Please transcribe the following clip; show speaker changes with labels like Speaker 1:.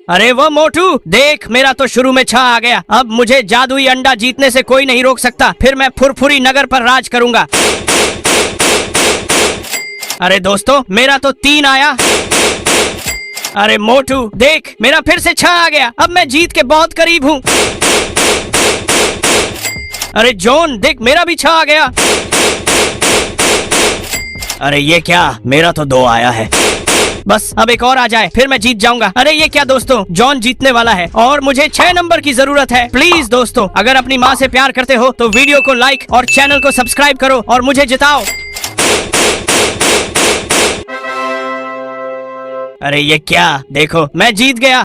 Speaker 1: अरे वो मोटू देख, मेरा तो शुरू में 6 आ गया। अब मुझे जादुई अंडा जीतने से कोई नहीं रोक सकता। फिर मैं फुरफुरी नगर पर राज करूंगा। अरे दोस्तों, मेरा तो 3 आया। अरे मोटू देख, मेरा फिर से 6 आ गया। अब मैं जीत के बहुत करीब हूँ। अरे जॉन देख, मेरा भी 6 आ गया। अरे ये क्या, मेरा तो 2 आया है। बस अब एक और आ जाए फिर मैं जीत जाऊंगा। अरे ये क्या दोस्तों, जॉन जीतने वाला है और मुझे 6 नंबर की जरूरत है। प्लीज दोस्तों, अगर अपनी माँ से प्यार करते हो तो वीडियो को लाइक और चैनल को सब्सक्राइब करो और मुझे जिताओ। अरे ये क्या, देखो मैं जीत गया।